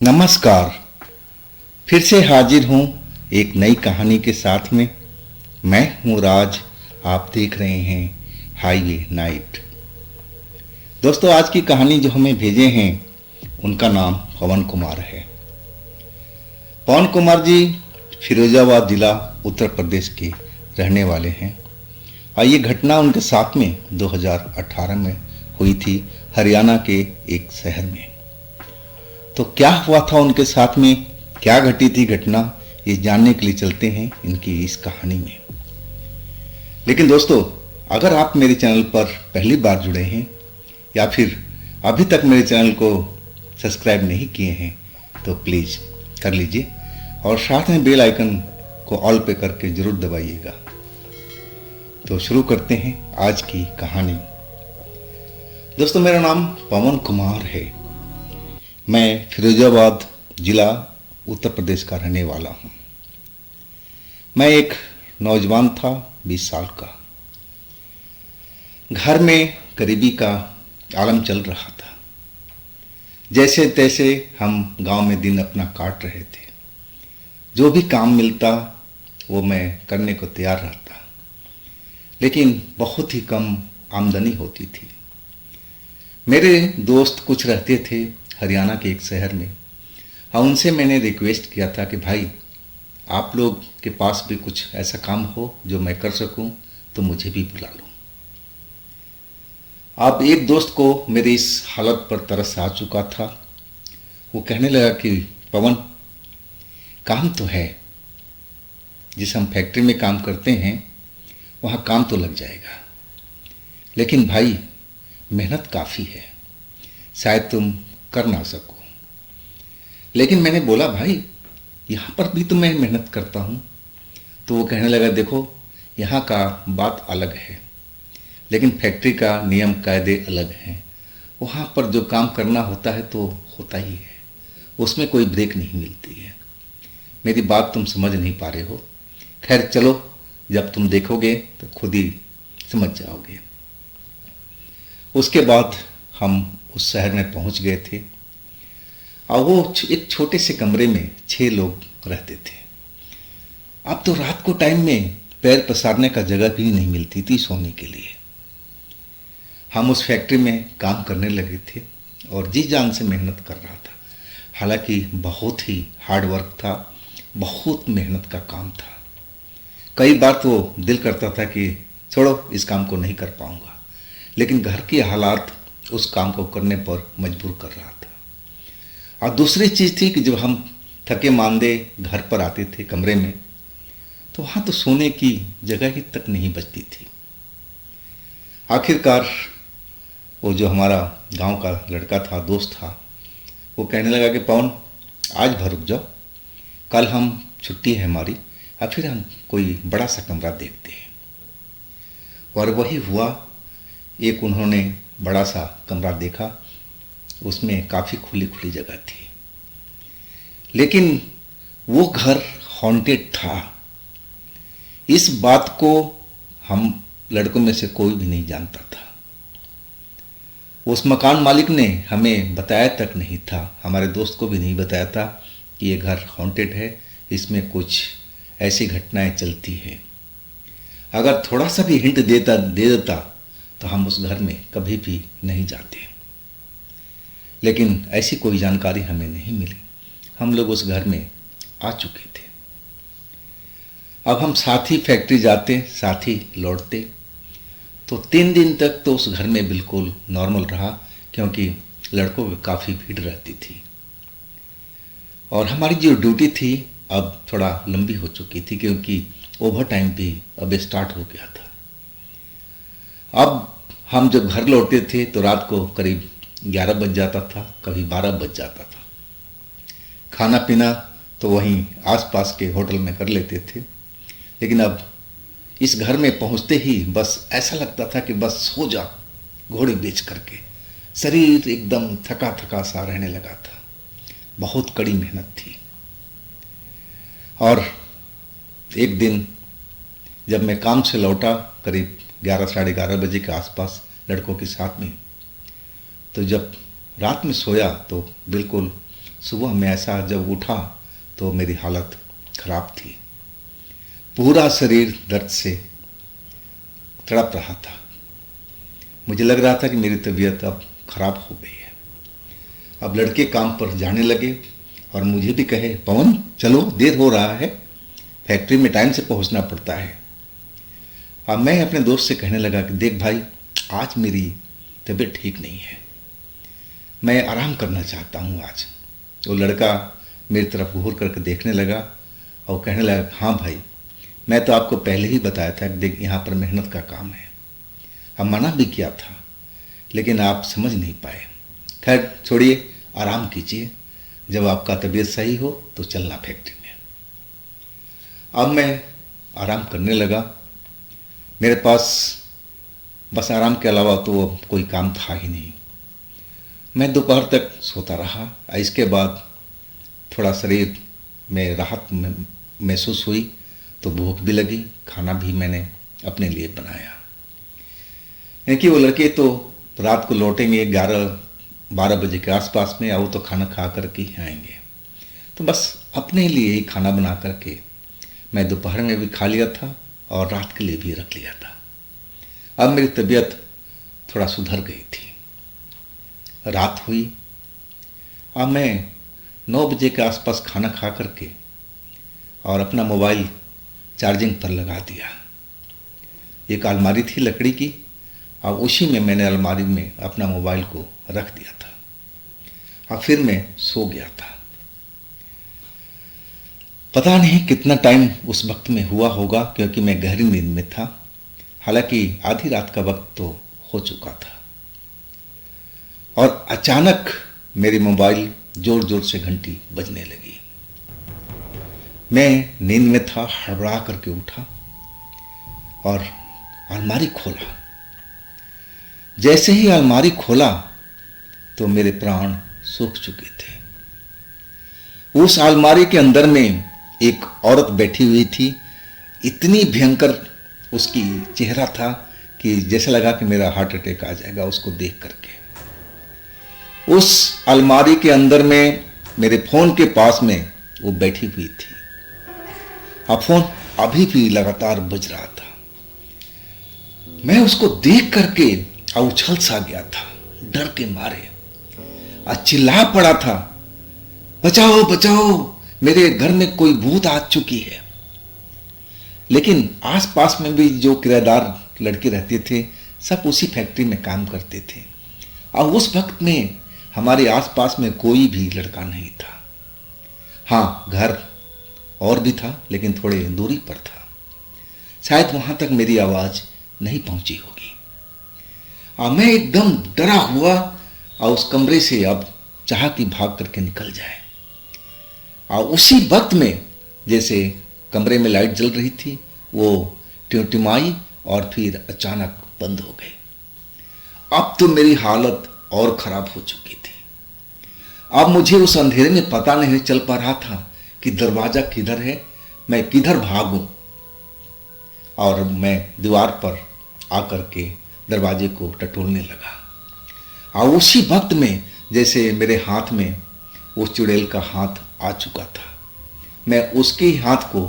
नमस्कार। फिर से हाजिर हूँ एक नई कहानी के साथ में। मैं हूँ राज। आप देख रहे हैं हाईवे नाइट। दोस्तों, आज की कहानी जो हमें भेजे हैं उनका नाम पवन कुमार है। पवन कुमार जी फिरोजाबाद जिला उत्तर प्रदेश के रहने वाले हैं और ये घटना उनके साथ में 2018 में हुई थी, हरियाणा के एक शहर में। तो क्या हुआ था उनके साथ में, क्या घटी थी घटना, ये जानने के लिए चलते हैं इनकी इस कहानी में। लेकिन दोस्तों, अगर आप मेरे चैनल पर पहली बार जुड़े हैं या फिर अभी तक मेरे चैनल को सब्सक्राइब नहीं किए हैं तो प्लीज़ कर लीजिए और साथ में बेल आइकन को ऑल पे करके ज़रूर दबाइएगा। तो शुरू करते हैं आज की कहानी। दोस्तों, मेरा नाम पवन कुमार है। मैं फिरोजाबाद जिला उत्तर प्रदेश का रहने वाला हूँ। मैं एक नौजवान था, 20 साल का। घर में गरीबी का आलम चल रहा था। जैसे तैसे हम गांव में दिन अपना काट रहे थे। जो भी काम मिलता वो मैं करने को तैयार रहता, लेकिन बहुत ही कम आमदनी होती थी। मेरे दोस्त कुछ रहते थे हरियाणा के एक शहर में और उनसे मैंने रिक्वेस्ट किया था कि भाई, आप लोग के पास भी कुछ ऐसा काम हो जो मैं कर सकूं तो मुझे भी बुला लो। अब एक दोस्त को मेरी इस हालत पर तरस आ चुका था। वो कहने लगा कि पवन, काम तो है, जिस हम फैक्ट्री में काम करते हैं वहाँ काम तो लग जाएगा, लेकिन भाई मेहनत काफ़ी है, शायद तुम कर ना सको। लेकिन मैंने बोला, भाई यहाँ पर भी तो मैं मेहनत करता हूँ। तो वो कहने लगा, देखो यहाँ का बात अलग है, लेकिन फैक्ट्री का नियम कायदे अलग हैं। वहाँ पर जो काम करना होता है तो होता ही है, उसमें कोई ब्रेक नहीं मिलती है। मेरी बात तुम समझ नहीं पा रहे हो। खैर चलो, जब तुम देखोगे तो खुद ही समझ जाओगे। उसके बाद हम उस शहर में पहुंच गए थे और वो एक छोटे से कमरे में 6 लोग रहते थे। अब तो रात को टाइम में पैर पसारने का जगह भी नहीं मिलती थी सोने के लिए। हम उस फैक्ट्री में काम करने लगे थे और जी जान से मेहनत कर रहा था। हालांकि बहुत ही हार्ड वर्क था, बहुत मेहनत का काम था। कई बार तो दिल करता था कि छोड़ो, इस काम को नहीं कर पाऊंगा, लेकिन घर की हालात उस काम को करने पर मजबूर कर रहा था। और दूसरी चीज़ थी कि जब हम थके मांदे घर पर आते थे कमरे में, तो वहाँ तो सोने की जगह ही तक नहीं बचती थी। आखिरकार वो जो हमारा गांव का लड़का था, दोस्त था, वो कहने लगा कि पवन, आज भर रुक जाओ, कल हम छुट्टी है हमारी, या फिर हम कोई बड़ा सा कमरा देखते हैं। और वही हुआ। एक उन्होंने बड़ा सा कमरा देखा, उसमें काफ़ी खुली खुली जगह थी, लेकिन वो घर हॉन्टेड था। इस बात को हम लड़कों में से कोई भी नहीं जानता था। उस मकान मालिक ने हमें बताया तक नहीं था, हमारे दोस्त को भी नहीं बताया था कि ये घर हॉन्टेड है, इसमें कुछ ऐसी घटनाएं चलती हैं। अगर थोड़ा सा भी हिंट दे देता तो हम उस घर में कभी भी नहीं जाते, लेकिन ऐसी कोई जानकारी हमें नहीं मिली। हम लोग उस घर में आ चुके थे। अब हम साथ ही फैक्ट्री जाते, साथ ही लौटते। तो 3 दिन तक तो उस घर में बिल्कुल नॉर्मल रहा, क्योंकि लड़कों की काफ़ी भीड़ रहती थी और हमारी जो ड्यूटी थी अब थोड़ा लंबी हो चुकी थी, क्योंकि ओवर टाइम भी अब स्टार्ट हो गया था। अब हम जब घर लौटते थे तो रात को करीब 11 बज जाता था, कभी 12 बज जाता था। खाना पीना तो वहीं आसपास के होटल में कर लेते थे, लेकिन अब इस घर में पहुंचते ही बस ऐसा लगता था कि बस सो जा घोड़े बेच करके। शरीर एकदम थका थका सा रहने लगा था। बहुत कड़ी मेहनत थी। और एक दिन जब मैं काम से लौटा करीब 11 साढ़े 11 बजे के आसपास लड़कों के साथ में, तो जब रात में सोया तो बिल्कुल सुबह में ऐसा जब उठा तो मेरी हालत खराब थी। पूरा शरीर दर्द से तड़प रहा था। मुझे लग रहा था कि मेरी तबीयत अब खराब हो गई है। अब लड़के काम पर जाने लगे और मुझे भी कहे, पवन चलो देर हो रहा है, फैक्ट्री में टाइम से पहुंचना पड़ता है। अब मैं अपने दोस्त से कहने लगा कि देख भाई, आज मेरी तबीयत ठीक नहीं है, मैं आराम करना चाहता हूँ आज। वो लड़का मेरी तरफ घूर करके देखने लगा और कहने लगा, हाँ भाई, मैं तो आपको पहले ही बताया था कि देख यहाँ पर मेहनत का काम है। अब मना भी किया था लेकिन आप समझ नहीं पाए। खैर छोड़िए, आराम कीजिए, जब आपका तबीयत सही हो तो चलना फैक्ट्री में। अब मैं आराम करने लगा। मेरे पास बस आराम के अलावा तो अब कोई काम था ही नहीं। मैं दोपहर तक सोता रहा। इसके बाद थोड़ा शरीर में राहत महसूस हुई तो भूख भी लगी। खाना भी मैंने अपने लिए बनाया, क्योंकि वो लड़के तो रात को लौटेंगे 11-12 बजे के आसपास में, और वो तो खाना खा करके ही आएंगे। तो बस अपने लिए ही खाना बना करके मैं दोपहर में भी खा लिया था और रात के लिए भी रख लिया था। अब मेरी तबीयत थोड़ा सुधर गई थी। रात हुई। अब मैं 9 बजे के आसपास खाना खा करके और अपना मोबाइल चार्जिंग पर लगा दिया। एक अलमारी थी लकड़ी की, और उसी में मैंने अलमारी में अपना मोबाइल को रख दिया था और फिर मैं सो गया था। पता नहीं कितना टाइम उस वक्त में हुआ होगा, क्योंकि मैं गहरी नींद में था। हालांकि आधी रात का वक्त तो हो चुका था और अचानक मेरी मोबाइल जोर जोर से घंटी बजने लगी। मैं नींद में था, हड़बड़ा करके उठा और अलमारी खोला। जैसे ही अलमारी खोला तो मेरे प्राण सूख चुके थे। उस अलमारी के अंदर में एक औरत बैठी हुई थी। इतनी भयंकर उसकी चेहरा था कि जैसे लगा कि मेरा हार्ट अटैक आ जाएगा उसको देख करके। उस अलमारी के अंदर में मेरे फोन के पास में वो बैठी हुई थी। अब फोन अभी भी लगातार बज रहा था। मैं उसको देख करके उछल सा गया था डर के मारे, चिल्ला पड़ा था, बचाओ बचाओ, मेरे घर में कोई भूत आ चुकी है। लेकिन आसपास में भी जो किराएदार लड़के रहते थे सब उसी फैक्ट्री में काम करते थे, और उस वक्त में हमारे आसपास में कोई भी लड़का नहीं था। हाँ, घर और भी था लेकिन थोड़े दूरी पर था, शायद वहां तक मेरी आवाज नहीं पहुंची होगी। मैं एकदम डरा हुआ और उस कमरे से अब चाहा कि भाग करके निकल जाए। और उसी वक्त में जैसे कमरे में लाइट जल रही थी वो टिमटिमाई और फिर अचानक बंद हो गई। अब तो मेरी हालत और खराब हो चुकी थी। अब मुझे उस अंधेरे में पता नहीं चल पा रहा था कि दरवाजा किधर है, मैं किधर भागूं। और मैं दीवार पर आकर के दरवाजे को टटोलने लगा। और उसी वक्त में जैसे मेरे हाथ में उस चुड़ैल का हाथ आ चुका था, मैं उसके ही हाथ को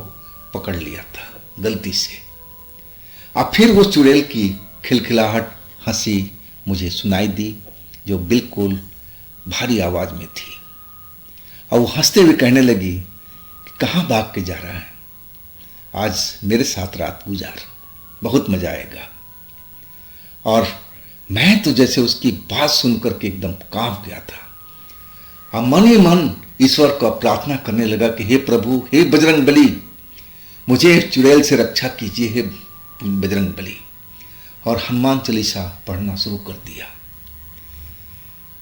पकड़ लिया था गलती से। अब फिर उस चुड़ैल की खिलखिलाहट हंसी मुझे सुनाई दी, जो बिल्कुल भारी आवाज में थी। और वो हंसते हुए कहने लगी कि कहाँ भाग के जा रहा है, आज मेरे साथ रात गुजार, बहुत मजा आएगा। और मैं तो जैसे उसकी बात सुनकर के एकदम कांप गया था। अब मन ही मन ईश्वर को प्रार्थना करने लगा कि हे प्रभु, हे बजरंग बली, मुझे चुड़ैल से रक्षा कीजिए, हे बजरंग बली। और हनुमान चालीसा पढ़ना शुरू कर दिया।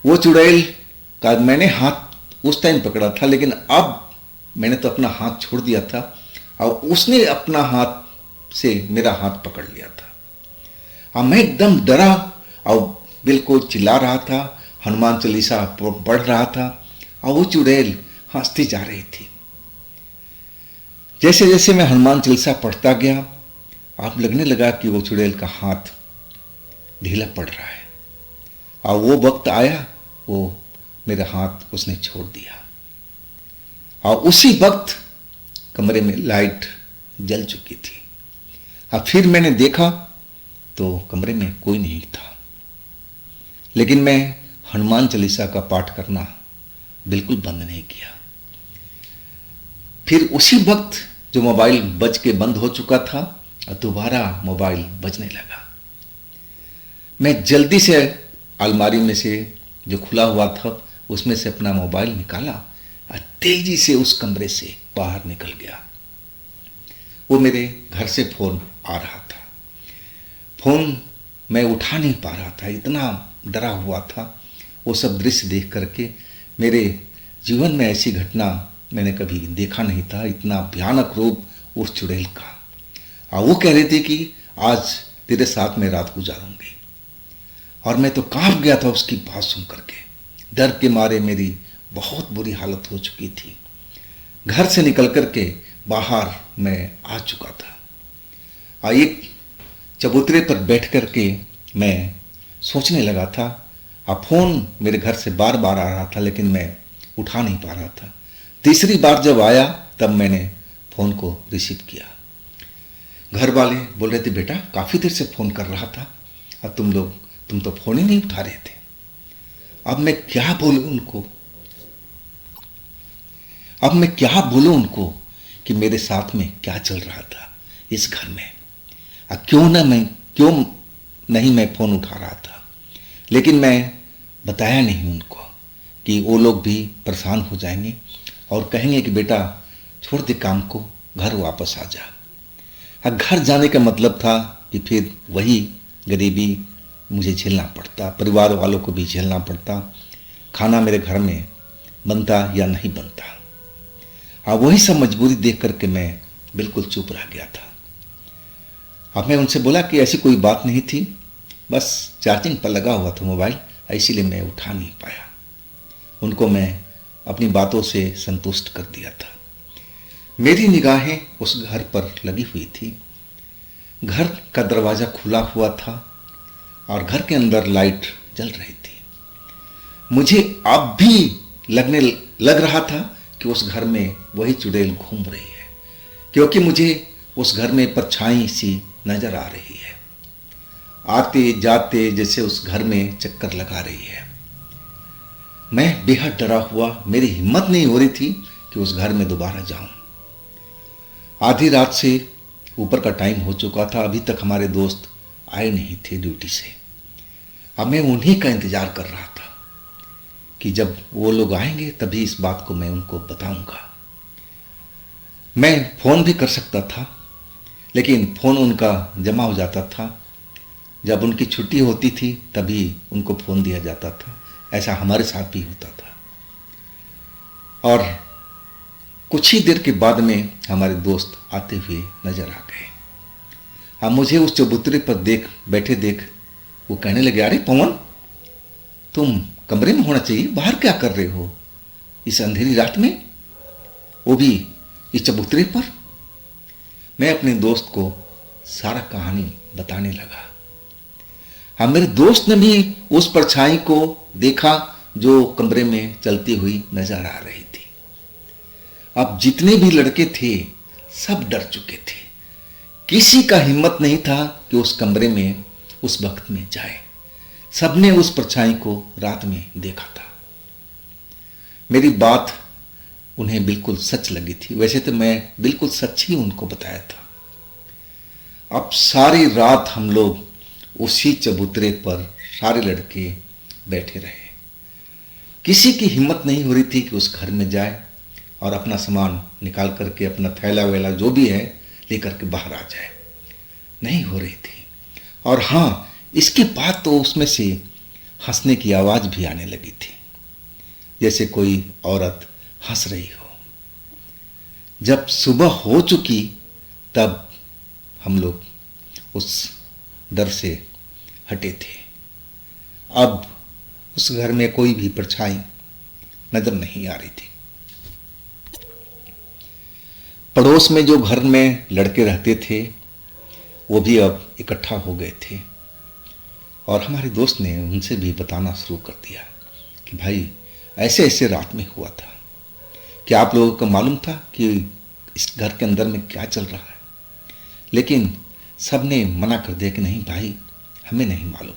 वो चुड़ैल का मैंने हाथ उस टाइम पकड़ा था, लेकिन अब मैंने तो अपना हाथ छोड़ दिया था और उसने अपना हाथ से मेरा हाथ पकड़ लिया था। अब मैं एकदम डरा और बिल्कुल चिल्ला रहा था, हनुमान चालीसा पढ़ रहा था, और वो चुड़ैल हंसती जा रही थी। जैसे जैसे मैं हनुमान चालीसा पढ़ता गया, अब लगने लगा कि वो चुड़ैल का हाथ ढीला पड़ रहा है। और वो वक्त आया, वो मेरा हाथ उसने छोड़ दिया। और उसी वक्त कमरे में लाइट जल चुकी थी। अब फिर मैंने देखा तो कमरे में कोई नहीं था, लेकिन मैं हनुमान चालीसा का पाठ करना बिल्कुल बंद नहीं किया। फिर उसी वक्त जो मोबाइल बज के बंद हो चुका था और दोबारा मोबाइल बजने लगा। मैं जल्दी से अलमारी में से जो खुला हुआ था उसमें से अपना मोबाइल निकाला और तेजी से उस कमरे से बाहर निकल गया। वो मेरे घर से फोन आ रहा था। फोन मैं उठा नहीं पा रहा था, इतना डरा हुआ था। वो सब दृश्य देख करके मेरे जीवन में ऐसी घटना मैंने कभी देखा नहीं था, इतना भयानक रूप उस चुड़ैल का। और वो कह रही थी कि आज तेरे साथ मैं रात गुजारूंगी। और मैं तो कांप गया था उसकी बात सुन करके। डर के मारे मेरी बहुत बुरी हालत हो चुकी थी। घर से निकल करके बाहर मैं आ चुका था और एक चबूतरे पर बैठ करके मैं सोचने लगा था। और फोन मेरे घर से बार बार आ रहा था, लेकिन मैं उठा नहीं पा रहा था। तीसरी बार जब आया तब मैंने फ़ोन को रिसीव किया। घर वाले बोल रहे थे, बेटा काफ़ी देर से फ़ोन कर रहा था और तुम तो फ़ोन ही नहीं उठा रहे थे। अब मैं क्या बोलूं उनको कि मेरे साथ में क्या चल रहा था इस घर में। और क्यों नहीं मैं फ़ोन उठा रहा था। लेकिन मैं बताया नहीं उनको कि वो लोग भी परेशान हो जाएंगे और कहेंगे कि बेटा छोड़ दे काम को, घर वापस आ जा। और घर जाने का मतलब था कि फिर वही गरीबी मुझे झेलना पड़ता, परिवार वालों को भी झेलना पड़ता, खाना मेरे घर में बनता या नहीं बनता। और वही सब मजबूरी देख करके मैं बिल्कुल चुप रह गया था। अब मैं उनसे बोला कि ऐसी कोई बात नहीं थी, बस चार्जिंग पर लगा हुआ था मोबाइल, इसीलिए मैं उठा नहीं पाया। उनको मैं अपनी बातों से संतुष्ट कर दिया था। मेरी निगाहें उस घर पर लगी हुई थी। घर का दरवाज़ा खुला हुआ था और घर के अंदर लाइट जल रही थी। मुझे अब भी लग रहा था कि उस घर में वही चुड़ैल घूम रही है, क्योंकि मुझे उस घर में परछाई सी नजर आ रही है, आते जाते जैसे उस घर में चक्कर लगा रही है। मैं बेहद डरा हुआ, मेरी हिम्मत नहीं हो रही थी कि उस घर में दोबारा जाऊं। आधी रात से ऊपर का टाइम हो चुका था, अभी तक हमारे दोस्त आए नहीं थे ड्यूटी से। अब मैं उन्हीं का इंतजार कर रहा था कि जब वो लोग आएंगे तभी इस बात को मैं उनको बताऊंगा। मैं फ़ोन भी कर सकता था, लेकिन फ़ोन उनका जमा हो जाता था। जब उनकी छुट्टी होती थी तभी उनको फ़ोन दिया जाता था। ऐसा हमारे साथ भी होता था। और कुछ ही देर के बाद में हमारे दोस्त आते हुए नजर आ गए। अब मुझे उस चबूतरे पर बैठे देख वो कहने लगे, अरे पवन, तुम कमरे में होना चाहिए, बाहर क्या कर रहे हो इस अंधेरी रात में, वो भी इस चबूतरे पर। मैं अपने दोस्त को सारा कहानी बताने लगा। हाँ, मेरे दोस्त ने भी उस परछाई को देखा जो कमरे में चलती हुई नजर आ रही थी। अब जितने भी लड़के थे सब डर चुके थे। किसी का हिम्मत नहीं था कि उस कमरे में उस वक्त में जाए। सबने उस परछाई को रात में देखा था। मेरी बात उन्हें बिल्कुल सच लगी थी। वैसे तो मैं बिल्कुल सच ही उनको बताया था। अब सारी रात हम लोग उसी चबूतरे पर सारे लड़के बैठे रहे। किसी की हिम्मत नहीं हो रही थी कि उस घर में जाए और अपना सामान निकाल करके, अपना थैला वैला जो भी है लेकर के बाहर आ जाए। नहीं हो रही थी। और हाँ, इसके बाद तो उसमें से हंसने की आवाज़ भी आने लगी थी, जैसे कोई औरत हंस रही हो। जब सुबह हो चुकी तब हम लोग उस डर से हटे थे। अब उस घर में कोई भी परछाई नजर नहीं आ रही थी। पड़ोस में जो घर में लड़के रहते थे वो भी अब इकट्ठा हो गए थे और हमारे दोस्त ने उनसे भी बताना शुरू कर दिया कि भाई ऐसे ऐसे रात में हुआ था क्या आप लोगों को मालूम था कि इस घर के अंदर में क्या चल रहा है? लेकिन सब ने मना कर दिया कि नहीं भाई, हमें नहीं मालूम।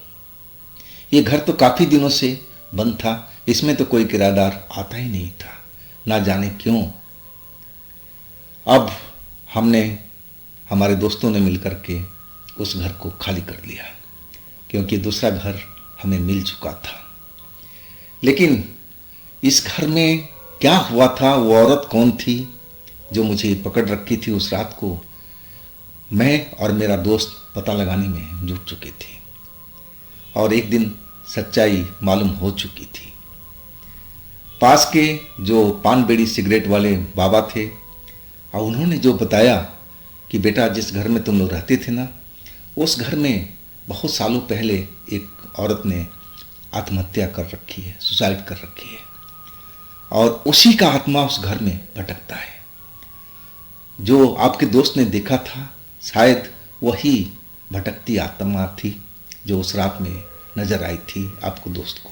ये घर तो काफ़ी दिनों से बंद था, इसमें तो कोई किराएदार आता ही नहीं था, ना जाने क्यों। अब हमने, हमारे दोस्तों ने मिलकर के उस घर को खाली कर लिया, क्योंकि दूसरा घर हमें मिल चुका था। लेकिन इस घर में क्या हुआ था, वो औरत कौन थी जो मुझे पकड़ रखी थी उस रात को, मैं और मेरा दोस्त पता लगाने में जुट चुके थे। और एक दिन सच्चाई मालूम हो चुकी थी। पास के जो पान बीड़ी सिगरेट वाले बाबा थे, और उन्होंने जो बताया कि बेटा जिस घर में तुम लोग रहते थे ना, उस घर में बहुत सालों पहले एक औरत ने आत्महत्या कर रखी है, सुसाइड कर रखी है, और उसी का आत्मा उस घर में भटकता है। जो आपके दोस्त ने देखा था, शायद वही भटकती आत्मा थी जो उस रात में नजर आई थी आपको दोस्त को।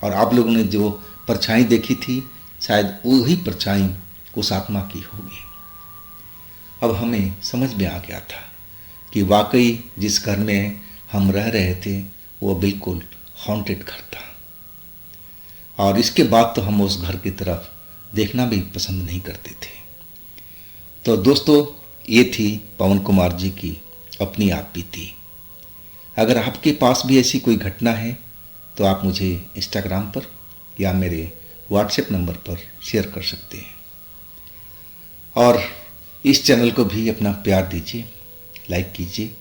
और आप लोगों ने जो परछाई देखी थी, शायद वही परछाई उस आत्मा की होगी। अब हमें समझ में आ गया था कि वाकई जिस घर में हम रह रहे थे वो बिल्कुल हॉन्टेड घर था, और इसके बाद तो हम उस घर की तरफ देखना भी पसंद नहीं करते थे। तो दोस्तों, ये थी पवन कुमार जी की अपनी आप बीती। अगर आपके पास भी ऐसी कोई घटना है तो आप मुझे इंस्टाग्राम पर या मेरे व्हाट्सएप नंबर पर शेयर कर सकते हैं। और इस चैनल को भी अपना प्यार दीजिए, लाइक कीजिए,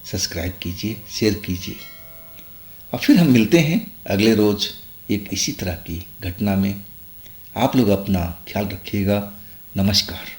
सब्सक्राइब कीजिए, शेयर कीजिए। और फिर हम मिलते हैं अगले रोज़ एक इसी तरह की घटना में। आप लोग अपना ख्याल रखिएगा। नमस्कार।